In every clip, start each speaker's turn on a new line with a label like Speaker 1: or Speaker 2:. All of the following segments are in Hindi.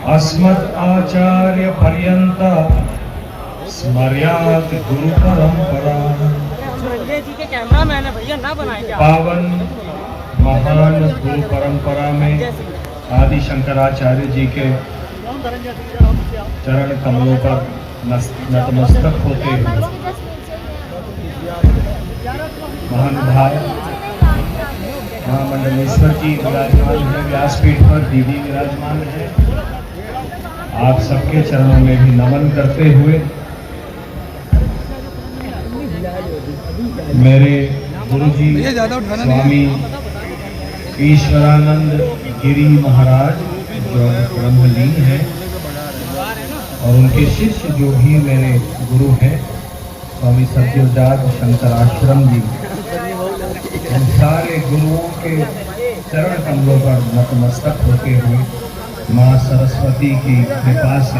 Speaker 1: अस्मत् आचार्य पर्यंत स्मर्यात् गुरु परंपरा। पावन महान गुरु परंपरा में आदि शंकराचार्य जी के चरण कमलों पर नतमस्तक होते हुए महानुभाव महामंडलेश्वर जी विराजमान है, व्यासपीठ पर दीदी विराजमान है। आप सबके चरणों में भी नमन करते हुए मेरे गुरुजी स्वामी ईश्वरानंद गिरी महाराज जो ब्रह्मलीन हैं और उनके शिष्य जो भी मेरे गुरु हैं स्वामी सत्यव्रत शंकराश्रम जी, उन सारे गुरुओं के चरण कमलों पर नतमस्तक होते हुए माँ सरस्वती की कृपा से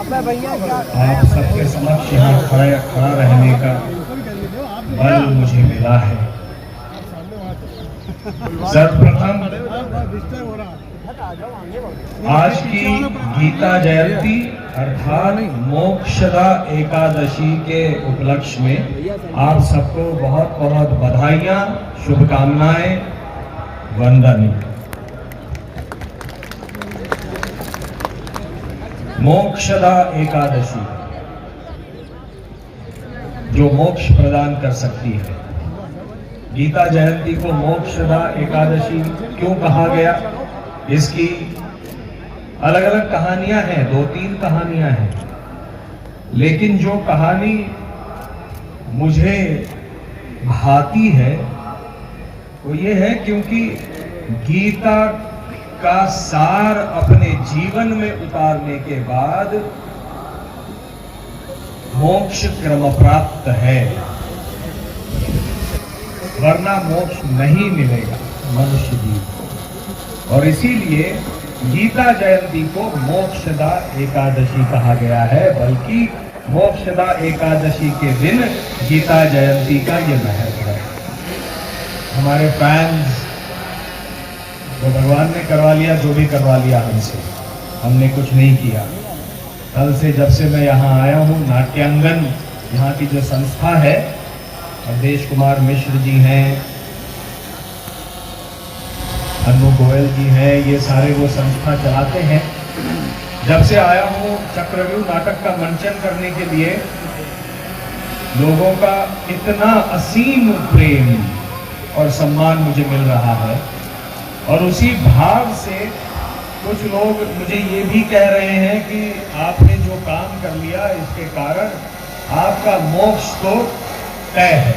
Speaker 1: आप सबके समक्ष यहाँ खड़ा रहने का बल मुझे मिला है। सर्वप्रथम आज की गीता जयंती अर्थात मोक्षदा एकादशी के उपलक्ष्य में आप सबको बहुत बहुत बधाइयां, शुभकामनाएं, वंदन। मोक्षदा एकादशी जो मोक्ष प्रदान कर सकती है। गीता जयंती को मोक्षदा एकादशी क्यों कहा गया? इसकी अलग अलग कहानियां हैं, 2-3 कहानियां हैं, लेकिन जो कहानी मुझे भाती है वो ये है क्योंकि गीता का सार अपने जीवन में उतारने के बाद मोक्ष क्रम प्राप्त है, वरना मोक्ष नहीं मिलेगा मनुष्य जीव को। और इसीलिए गीता जयंती को मोक्षदा एकादशी कहा गया है, बल्कि मोक्षदा एकादशी के दिन गीता जयंती का ये महत्व है। हमारे फैंस तो भगवान ने करवा लिया, जो भी करवा लिया हमसे, हमने कुछ नहीं किया। कल से जब से मैं यहाँ आया हूँ, नाट्यांगन यहाँ की जो संस्था है, अवधेश कुमार मिश्र जी हैं, अनु गोयल जी हैं, ये सारे वो संस्था चलाते हैं। जब से आया हूँ चक्रव्यूह नाटक का मंचन करने के लिए, लोगों का इतना असीम प्रेम और सम्मान मुझे मिल रहा है, और उसी भाव से कुछ लोग मुझे ये भी कह रहे हैं कि आपने जो काम कर लिया इसके कारण आपका मोक्ष तो तय है।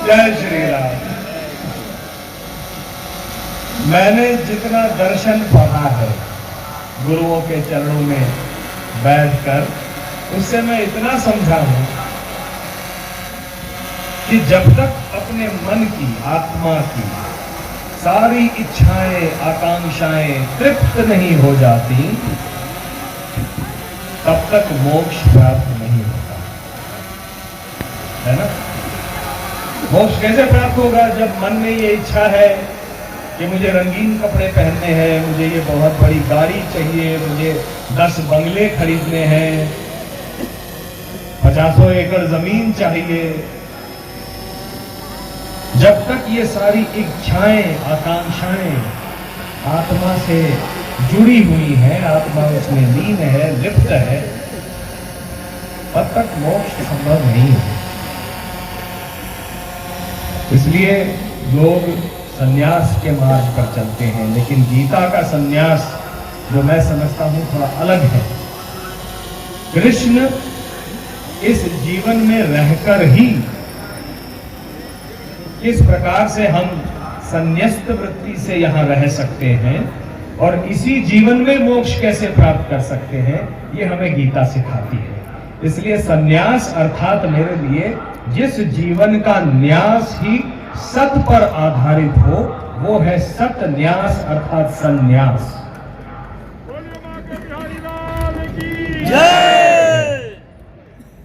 Speaker 1: जय श्री राम। मैंने जितना दर्शन पढ़ा है गुरुओं के चरणों में बैठकर, उससे मैं इतना समझा हूं कि जब तक अपने मन की, आत्मा की सारी इच्छाएं, आकांक्षाएं तृप्त नहीं हो जाती, तब तक मोक्ष प्राप्त नहीं होता है ना। मोक्ष कैसे प्राप्त होगा? जब मन में ये इच्छा है कि मुझे रंगीन कपड़े पहनने हैं, मुझे ये बहुत बड़ी गाड़ी चाहिए, मुझे 10 बंगले खरीदने हैं, 50 एकड़ जमीन चाहिए। जब तक ये सारी इच्छाएं, आकांक्षाएं आत्मा से जुड़ी हुई है, आत्मा उसमें लीन है, लिप्त है, तब तक मोक्ष संभव नहीं है। इसलिए लोग संन्यास के मार्ग पर चलते हैं, लेकिन गीता का संन्यास जो मैं समझता हूं थोड़ा अलग है। कृष्ण इस जीवन में रहकर ही किस प्रकार से हम संन्यस्त वृत्ति से यहाँ रह सकते हैं और इसी जीवन में मोक्ष कैसे प्राप्त कर सकते हैं, ये हमें गीता सिखाती है। इसलिए संन्यास अर्थात मेरे लिए जिस जीवन का न्यास ही सत पर आधारित हो, वो है सत न्यास अर्थात संन्यास।